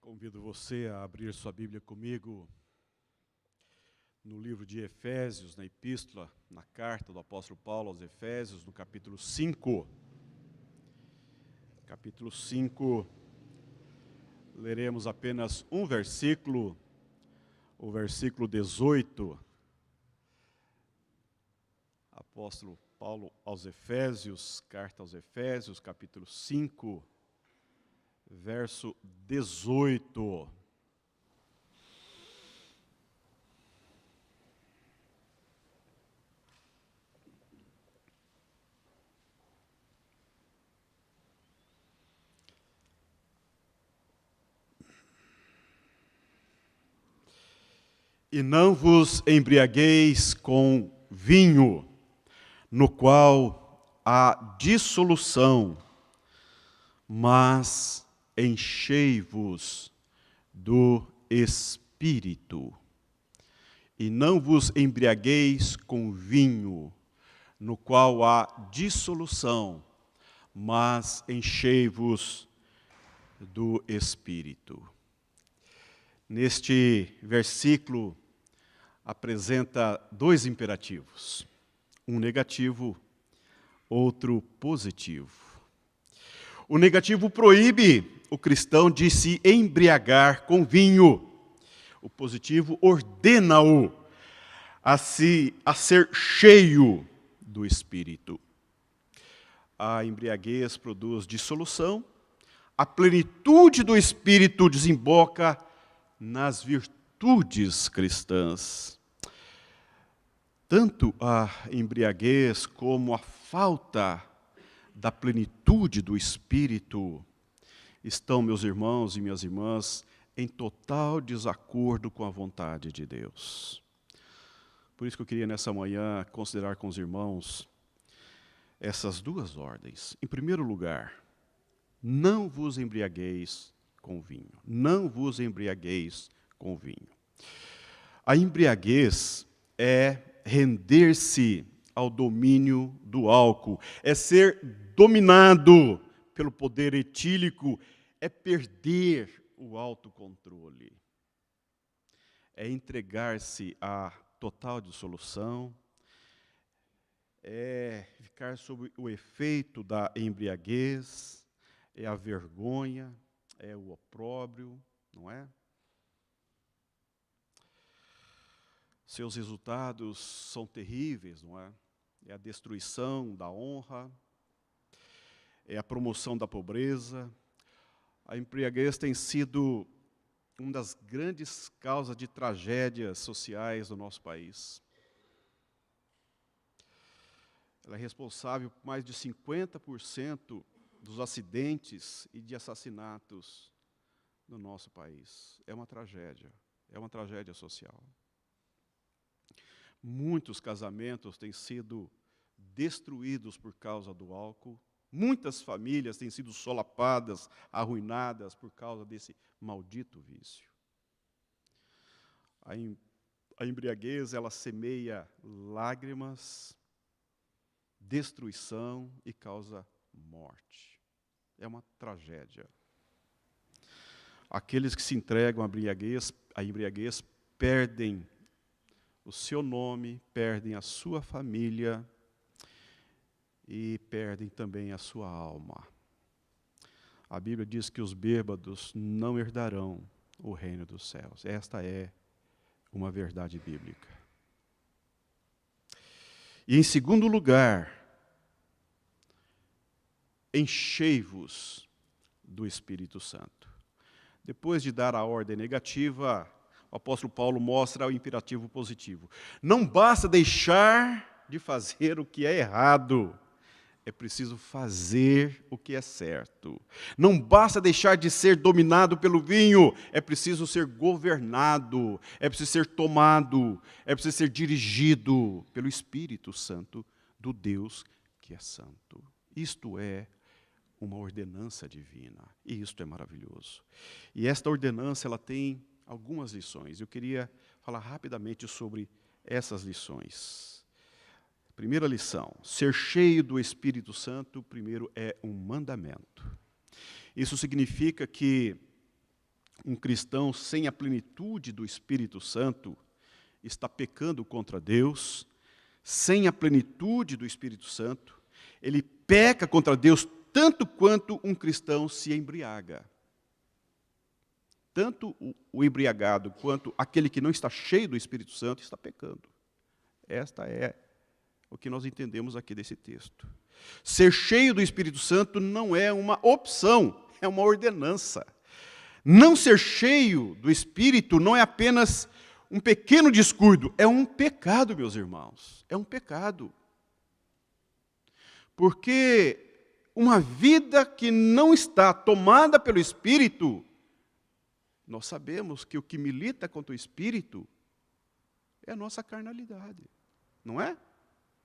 Convido você a abrir sua Bíblia comigo no livro de Efésios, na epístola, na carta do apóstolo Paulo aos Efésios, no capítulo 5. Capítulo 5, leremos apenas um versículo, o versículo 18. Apóstolo Paulo aos Efésios, carta aos Efésios, capítulo 5, verso 18. E não vos embriagueis com vinho, no qual há dissolução, mas enchei-vos do Espírito. E não vos embriagueis com vinho, no qual há dissolução, mas enchei-vos do Espírito. Neste versículo apresenta dois imperativos, um negativo, outro positivo. O negativo proíbe o cristão de se embriagar com vinho. O positivo ordena-o a ser cheio do Espírito. A embriaguez produz dissolução, a plenitude do Espírito desemboca nas virtudes cristãs. Tanto a embriaguez como a falta da plenitude do Espírito estão, meus irmãos e minhas irmãs, em total desacordo com a vontade de Deus. Por isso que eu queria nessa manhã considerar com os irmãos essas duas ordens. Em primeiro lugar, não vos embriagueis com vinho. Não vos embriagueis com vinho. A embriaguez é render-se ao domínio do álcool, é ser dominado pelo poder etílico, é perder o autocontrole, é entregar-se à total dissolução, é ficar sob o efeito da embriaguez, é a vergonha, é o opróbrio, não é? Seus resultados são terríveis, não é? É a destruição da honra, é a promoção da pobreza. A embriaguez tem sido uma das grandes causas de tragédias sociais do nosso país. Ela é responsável por mais de 50% dos acidentes e de assassinatos no nosso país. É uma tragédia social. Muitos casamentos têm sido destruídos por causa do álcool. Muitas famílias têm sido solapadas, arruinadas por causa desse maldito vício. A embriaguez, ela semeia lágrimas, destruição e causa morte. É uma tragédia. Aqueles que se entregam à embriaguez perdem o seu nome, perdem a sua família e perdem também a sua alma. A Bíblia diz que os bêbados não herdarão o reino dos céus. Esta é uma verdade bíblica. E em segundo lugar, enchei-vos do Espírito Santo. Depois de dar a ordem negativa, o apóstolo Paulo mostra o imperativo positivo. Não basta deixar de fazer o que é errado, é preciso fazer o que é certo. Não basta deixar de ser dominado pelo vinho, é preciso ser governado, é preciso ser tomado, é preciso ser dirigido pelo Espírito Santo do Deus que é santo. Isto é uma ordenança divina, e isto é maravilhoso. E esta ordenança, ela tem algumas lições. Eu queria falar rapidamente sobre essas lições. Primeira lição, ser cheio do Espírito Santo, primeiro, é um mandamento. Isso significa que um cristão sem a plenitude do Espírito Santo está pecando contra Deus. Sem a plenitude do Espírito Santo, ele peca contra Deus tanto quanto um cristão se embriaga. Tanto o embriagado quanto aquele que não está cheio do Espírito Santo está pecando. Esta é o que nós entendemos aqui desse texto. Ser cheio do Espírito Santo não é uma opção, é uma ordenança. Não ser cheio do Espírito não é apenas um pequeno descuido, é um pecado, meus irmãos. É um pecado. Porque uma vida que não está tomada pelo Espírito, nós sabemos que o que milita contra o Espírito é a nossa carnalidade. Não é?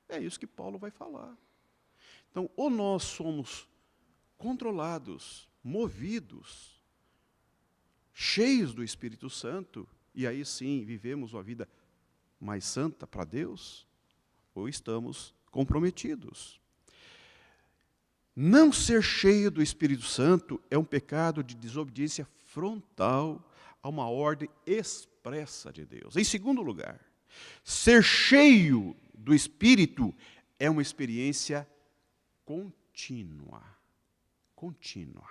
É isso que Paulo vai falar. Então, ou nós somos controlados, movidos, cheios do Espírito Santo, e aí sim vivemos uma vida mais santa para Deus, ou estamos comprometidos. Não ser cheio do Espírito Santo é um pecado de desobediência frontal a uma ordem expressa de Deus. Em segundo lugar, ser cheio do Espírito é uma experiência contínua. Contínua.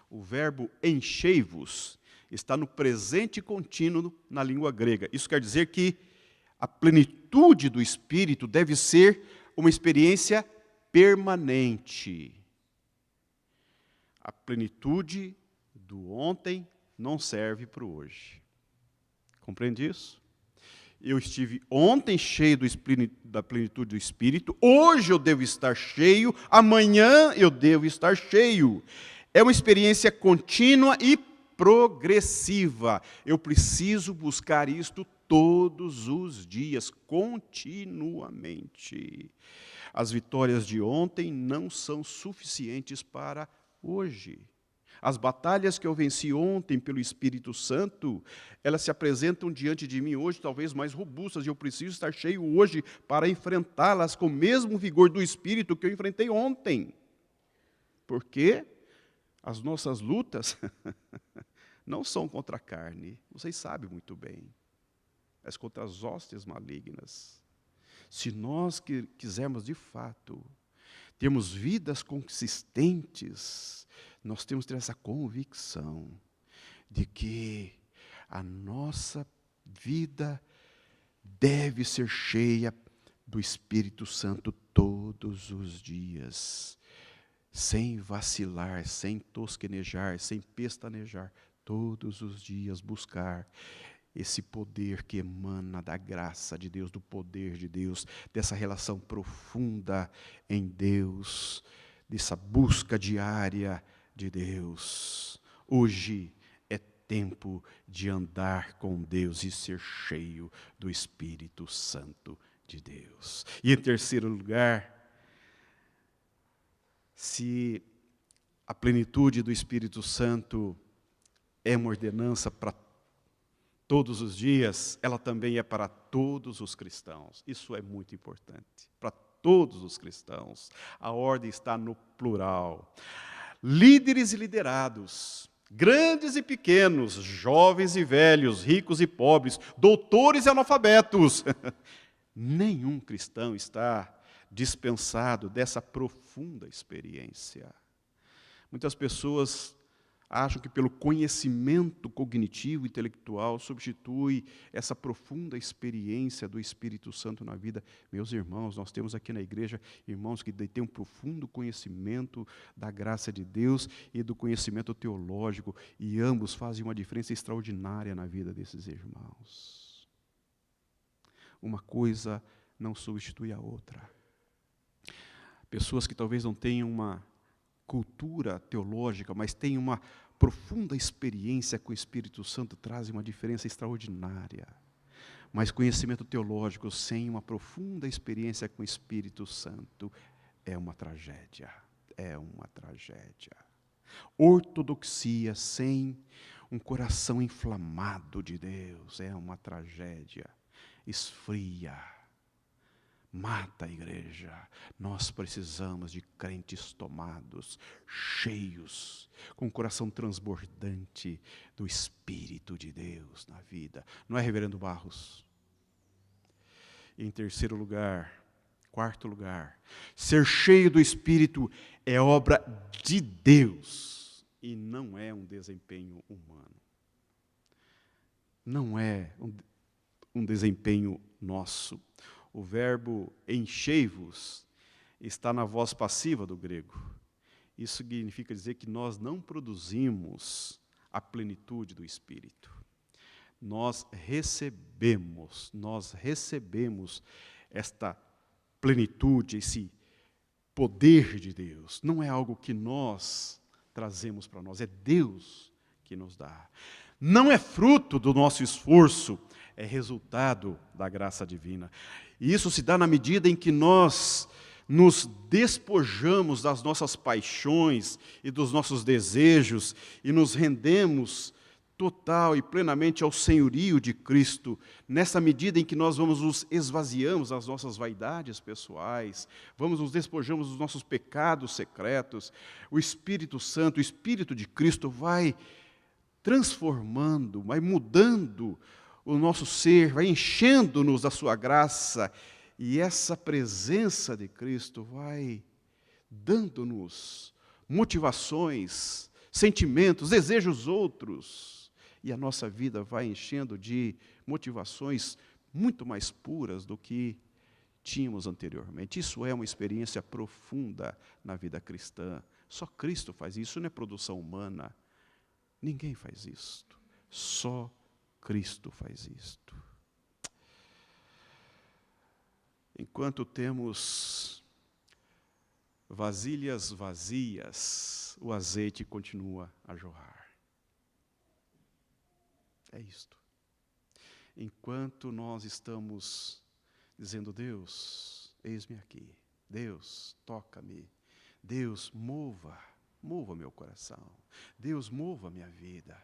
O verbo enchei-vos está no presente contínuo na língua grega. Isso quer dizer que a plenitude do Espírito deve ser uma experiência permanente. A plenitude do ontem não serve para o hoje. Compreende isso? Eu estive ontem cheio da plenitude do Espírito, hoje eu devo estar cheio, amanhã eu devo estar cheio. É uma experiência contínua e progressiva. Eu preciso buscar isto todos os dias, continuamente. As vitórias de ontem não são suficientes para hoje. As batalhas que eu venci ontem pelo Espírito Santo, elas se apresentam diante de mim hoje, talvez mais robustas, e eu preciso estar cheio hoje para enfrentá-las com o mesmo vigor do Espírito que eu enfrentei ontem. Porque as nossas lutas não são contra a carne, vocês sabem muito bem, mas contra as hostes malignas. Se nós quisermos de fato termos vidas consistentes, nós temos que ter essa convicção de que a nossa vida deve ser cheia do Espírito Santo todos os dias, sem vacilar, sem tosquenejar, sem pestanejar, todos os dias buscar esse poder que emana da graça de Deus, do poder de Deus, dessa relação profunda em Deus, dessa busca diária de Deus. Hoje é tempo de andar com Deus e ser cheio do Espírito Santo de Deus. E em terceiro lugar, se a plenitude do Espírito Santo é uma ordenança para todos os dias, ela também é para todos os cristãos. Isso é muito importante. Para todos os cristãos. A ordem está no plural. Líderes e liderados, grandes e pequenos, jovens e velhos, ricos e pobres, doutores e analfabetos. Nenhum cristão está dispensado dessa profunda experiência. Muitas pessoas acham que pelo conhecimento cognitivo, intelectual, substitui essa profunda experiência do Espírito Santo na vida. Meus irmãos, nós temos aqui na igreja irmãos que têm um profundo conhecimento da graça de Deus e do conhecimento teológico, e ambos fazem uma diferença extraordinária na vida desses irmãos. Uma coisa não substitui a outra. Pessoas que talvez não tenham uma cultura teológica, mas têm uma profunda experiência com o Espírito Santo, trazem uma diferença extraordinária. Mas conhecimento teológico sem uma profunda experiência com o Espírito Santo é uma tragédia. É uma tragédia. Ortodoxia sem um coração inflamado de Deus é uma tragédia. Esfria. mata a igreja. Nós precisamos de crentes tomados, cheios, com o coração transbordante do Espírito de Deus na vida. Não é, reverendo Barros? E em terceiro lugar, quarto lugar, ser cheio do Espírito é obra de Deus e não é um desempenho humano. Não é um desempenho nosso. O verbo enchei-vos está na voz passiva do grego. Isso significa dizer que nós não produzimos a plenitude do Espírito. Nós recebemos esta plenitude, esse poder de Deus. Não é algo que nós trazemos para nós, é Deus que nos dá. Não é fruto do nosso esforço, é resultado da graça divina. E isso se dá na medida em que nós nos despojamos das nossas paixões e dos nossos desejos e nos rendemos total e plenamente ao senhorio de Cristo, nessa medida em que nós nos esvaziamos das nossas vaidades pessoais, nos despojamos dos nossos pecados secretos, o Espírito Santo, o Espírito de Cristo vai transformando, vai mudando o nosso ser, vai enchendo-nos da sua graça, e essa presença de Cristo vai dando-nos motivações, sentimentos, desejos outros, e a nossa vida vai enchendo de motivações muito mais puras do que tínhamos anteriormente. Isso é uma experiência profunda na vida cristã. Só Cristo faz isso, não é produção humana. Ninguém faz isto. Só Cristo faz isto. Enquanto temos vasilhas vazias, o azeite continua a jorrar. É isto. Enquanto nós estamos dizendo, Deus, eis-me aqui. Deus, toca-me. Deus, mova meu coração. Deus, mova minha vida.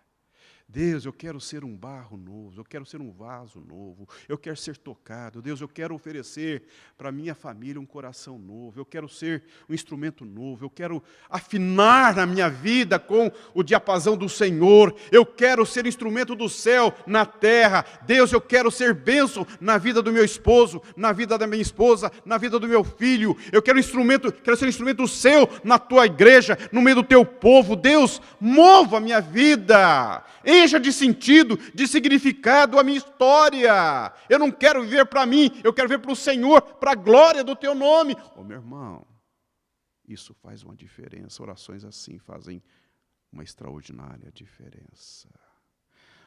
Deus, eu quero ser um barro novo, eu quero ser um vaso novo, eu quero ser tocado. Deus, eu quero oferecer para minha família um coração novo, eu quero ser um instrumento novo, eu quero afinar na minha vida com o diapasão do Senhor, eu quero ser instrumento do céu na terra. Deus, eu quero ser bênção na vida do meu esposo, na vida da minha esposa, na vida do meu filho. Eu quero ser um instrumento seu na tua igreja, no meio do teu povo. Deus, mova a minha vida. Encha de sentido, de significado a minha história. Eu não quero viver para mim, eu quero viver para o Senhor, para a glória do teu nome. Meu irmão, isso faz uma diferença. Orações assim fazem uma extraordinária diferença.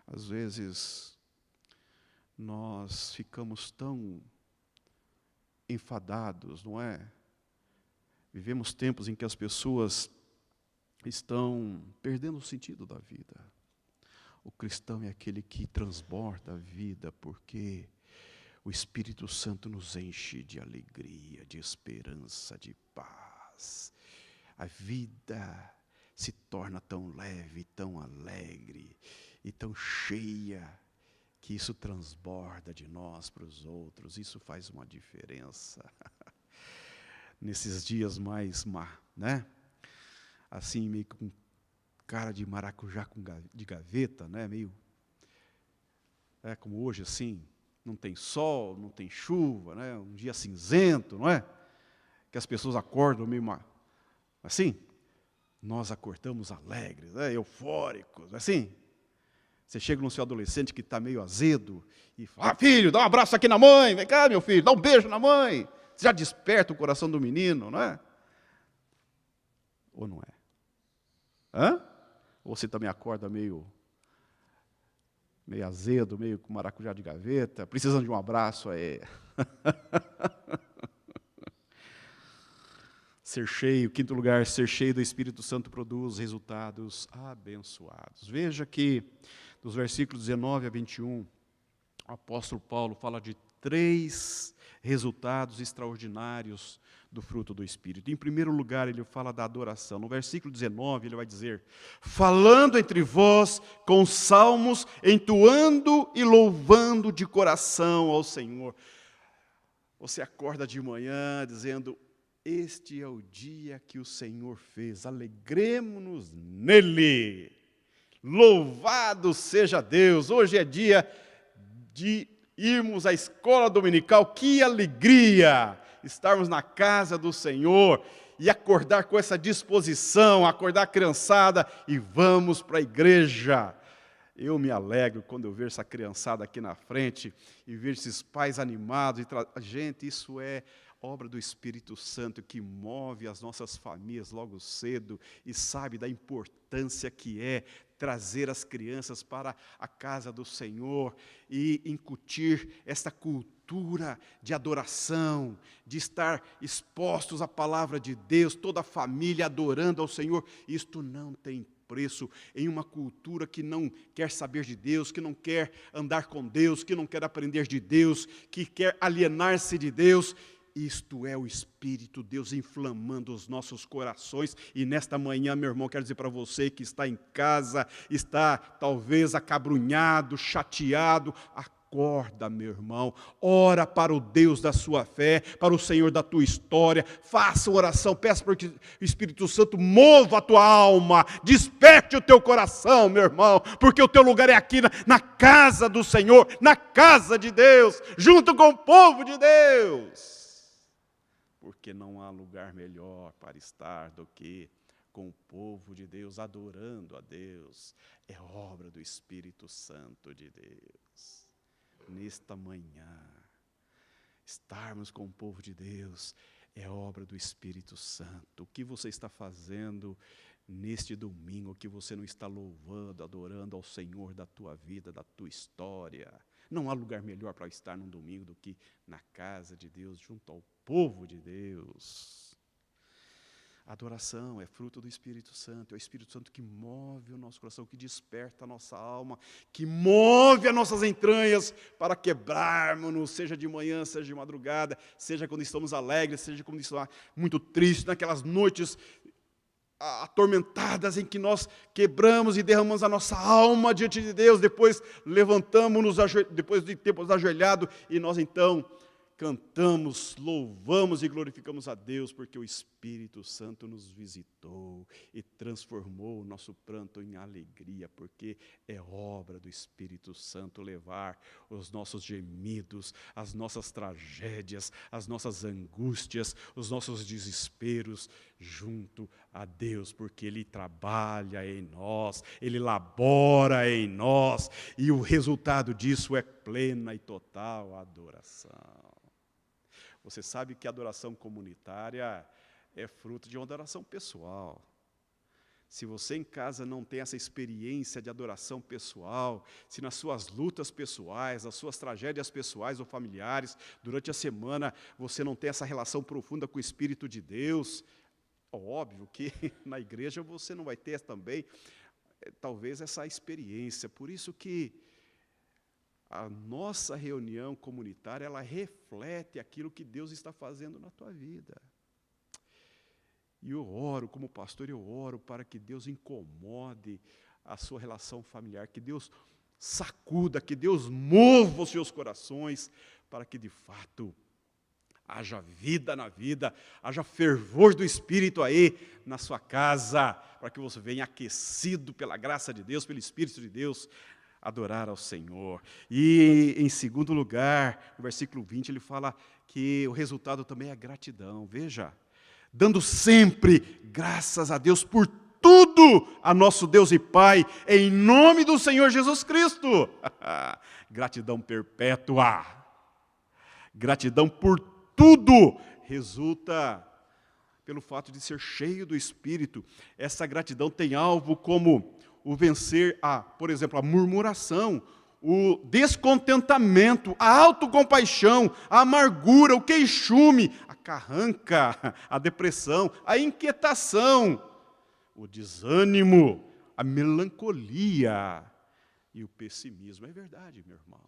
Às vezes, nós ficamos tão enfadados, não é? Vivemos tempos em que as pessoas estão perdendo o sentido da vida. O cristão é aquele que transborda a vida, porque o Espírito Santo nos enche de alegria, de esperança, de paz. A vida se torna tão leve, tão alegre e tão cheia, que isso transborda de nós para os outros. Isso faz uma diferença. Nesses dias mais, né? Assim, meio com cara de maracujá de gaveta, né? Meio, como hoje, assim, não tem sol, não tem chuva, né? Um dia cinzento, não é? Que as pessoas acordam meio assim. Nós acordamos alegres, né? Eufóricos, assim. Você chega no seu adolescente que está meio azedo e fala, filho, dá um abraço aqui na mãe, vem cá, meu filho, dá um beijo na mãe. Você já desperta o coração do menino, não é? Ou não é? Hã? Ou você também acorda meio azedo, meio com maracujá de gaveta, precisando de um abraço aí. Ser cheio, quinto lugar, ser cheio do Espírito Santo produz resultados abençoados. Veja que, dos versículos 19 a 21, o apóstolo Paulo fala de 3 resultados extraordinários do fruto do Espírito. Em primeiro lugar, ele fala da adoração. No versículo 19, ele vai dizer, falando entre vós com salmos, entoando e louvando de coração ao Senhor. Você acorda de manhã dizendo: este é o dia que o Senhor fez, alegremo-nos nele. Louvado seja Deus, hoje é dia de irmos à escola dominical, que alegria estarmos na casa do Senhor e acordar com essa disposição, acordar a criançada e vamos para a igreja. Eu me alegro quando eu vejo essa criançada aqui na frente e vejo esses pais animados. Gente, isso é obra do Espírito Santo que move as nossas famílias logo cedo e sabe da importância que é trazer as crianças para a casa do Senhor e incutir esta cultura de adoração, de estar expostos à palavra de Deus, toda a família adorando ao Senhor. Isto não tem preço em uma cultura que não quer saber de Deus, que não quer andar com Deus, que não quer aprender de Deus, que quer alienar-se de Deus. Isto é o Espírito, Deus inflamando os nossos corações. E nesta manhã, meu irmão, quero dizer para você que está em casa, está talvez acabrunhado, chateado, acorda, meu irmão, ora para o Deus da sua fé, para o Senhor da tua história, faça oração, peça para que o Espírito Santo mova a tua alma, desperte o teu coração, meu irmão, porque o teu lugar é aqui na casa do Senhor, na casa de Deus, junto com o povo de Deus. Porque não há lugar melhor para estar do que com o povo de Deus, adorando a Deus. É obra do Espírito Santo de Deus. Nesta manhã, estarmos com o povo de Deus é obra do Espírito Santo. O que você está fazendo neste domingo, que você não está louvando, adorando ao Senhor da tua vida, da tua história? Não há lugar melhor para estar num domingo do que na casa de Deus, junto ao povo de Deus. A adoração é fruto do Espírito Santo, é o Espírito Santo que move o nosso coração, que desperta a nossa alma, que move as nossas entranhas para quebrarmos-nos, seja de manhã, seja de madrugada, seja quando estamos alegres, seja quando estamos muito tristes, naquelas noites atormentadas em que nós quebramos e derramamos a nossa alma diante de Deus, depois levantamos-nos, depois de termos ajoelhado, e nós então cantamos, louvamos e glorificamos a Deus, porque o Espírito Santo nos visitou e transformou o nosso pranto em alegria, porque é obra do Espírito Santo levar os nossos gemidos, as nossas tragédias, as nossas angústias, os nossos desesperos junto a Deus, porque Ele trabalha em nós, Ele labora em nós, e o resultado disso é plena e total adoração. Você sabe que a adoração comunitária é fruto de uma adoração pessoal. Se você em casa não tem essa experiência de adoração pessoal, se nas suas lutas pessoais, nas suas tragédias pessoais ou familiares, durante a semana você não tem essa relação profunda com o Espírito de Deus, óbvio que na igreja você não vai ter também, talvez, essa experiência. Por isso que a nossa reunião comunitária, ela reflete aquilo que Deus está fazendo na tua vida. E eu oro, como pastor, eu oro para que Deus incomode a sua relação familiar, que Deus sacuda, que Deus mova os seus corações, para que de fato haja vida na vida, haja fervor do Espírito aí na sua casa, para que você venha aquecido pela graça de Deus, pelo Espírito de Deus, adorar ao Senhor. E em segundo lugar, no versículo 20, ele fala que o resultado também é a gratidão. Veja, dando sempre graças a Deus por tudo a nosso Deus e Pai, em nome do Senhor Jesus Cristo. Gratidão perpétua. Gratidão por tudo resulta pelo fato de ser cheio do Espírito. Essa gratidão tem alvo como o vencer por exemplo, a murmuração, o descontentamento, a autocompaixão, a amargura, o queixume, a carranca, a depressão, a inquietação, o desânimo, a melancolia e o pessimismo. É verdade, meu irmão.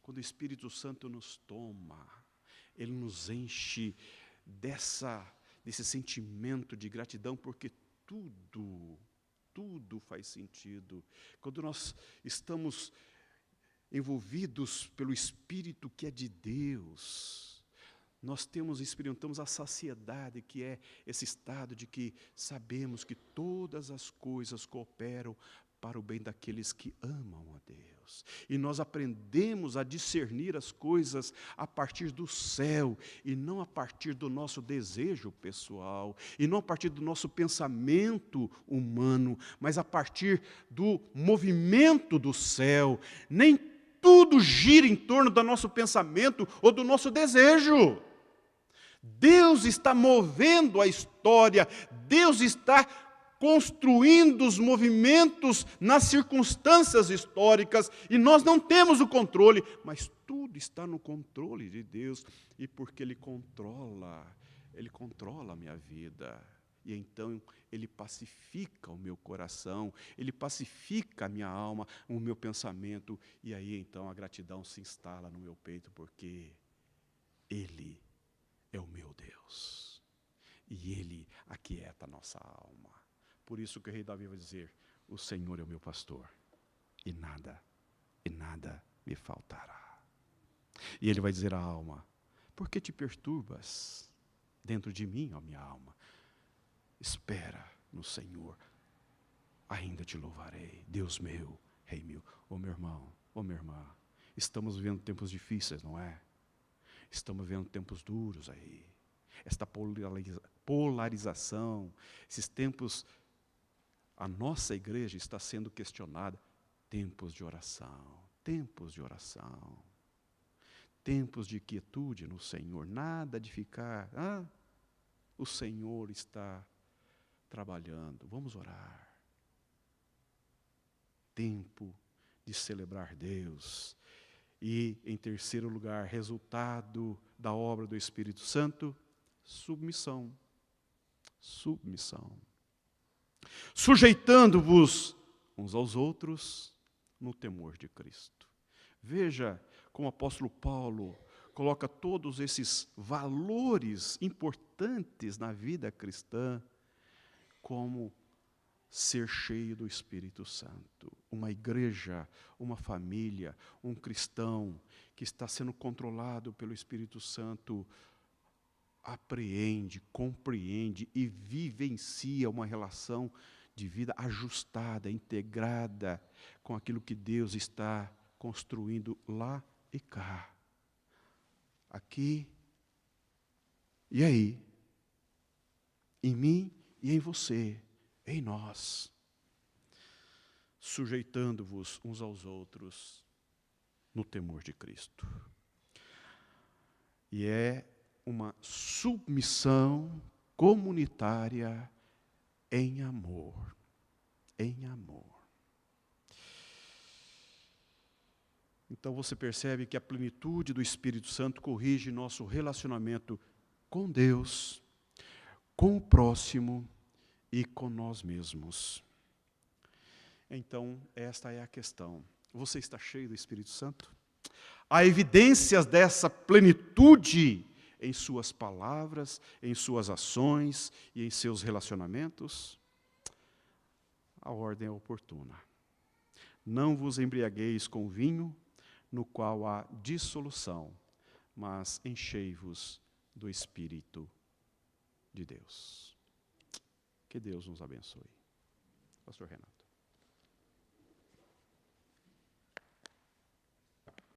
Quando o Espírito Santo nos toma, Ele nos enche desse sentimento de gratidão, porque tudo faz sentido. Quando nós estamos envolvidos pelo Espírito que é de Deus, Nós experimentamos a saciedade, que é esse estado de que sabemos que todas as coisas cooperam para o bem daqueles que amam a Deus. E nós aprendemos a discernir as coisas a partir do céu, e não a partir do nosso desejo pessoal, e não a partir do nosso pensamento humano, mas a partir do movimento do céu. Nem tudo gira em torno do nosso pensamento ou do nosso desejo. Deus está movendo a história, Deus está construindo os movimentos nas circunstâncias históricas, e nós não temos o controle, mas tudo está no controle de Deus, e porque Ele controla a minha vida, e então Ele pacifica o meu coração, Ele pacifica a minha alma, o meu pensamento, e aí então a gratidão se instala no meu peito, porque Ele é o meu Deus, e Ele aquieta a nossa alma. Por isso que o rei Davi vai dizer, o Senhor é o meu pastor, e nada me faltará. E ele vai dizer à alma, por que te perturbas dentro de mim, ó minha alma? Espera no Senhor, ainda te louvarei, Deus meu, Rei meu. Ô meu irmão, ô minha irmã, estamos vivendo tempos difíceis, não é? Estamos vivendo tempos duros aí. Esta polarização, esses tempos, a nossa igreja está sendo questionada. Tempos de oração, tempos de oração, tempos de quietude no Senhor, nada de ficar, o Senhor está trabalhando, vamos orar. Tempo de celebrar Deus. E, em terceiro lugar, resultado da obra do Espírito Santo, submissão. Submissão. Sujeitando-vos uns aos outros no temor de Cristo. Veja como o apóstolo Paulo coloca todos esses valores importantes na vida cristã como ser cheio do Espírito Santo. Uma igreja, uma família, um cristão que está sendo controlado pelo Espírito Santo apreende, compreende e vivencia uma relação de vida ajustada, integrada com aquilo que Deus está construindo lá e cá. Aqui e aí. Em mim e em você. Em nós, sujeitando-vos uns aos outros no temor de Cristo. E é uma submissão comunitária em amor. Em amor. Então você percebe que a plenitude do Espírito Santo corrige nosso relacionamento com Deus, com o próximo e com nós mesmos. Então, esta é a questão. Você está cheio do Espírito Santo? Há evidências dessa plenitude em suas palavras, em suas ações e em seus relacionamentos? A ordem é oportuna. Não vos embriagueis com vinho, no qual há dissolução, mas enchei-vos do Espírito de Deus. Que Deus nos abençoe. Pastor Renato.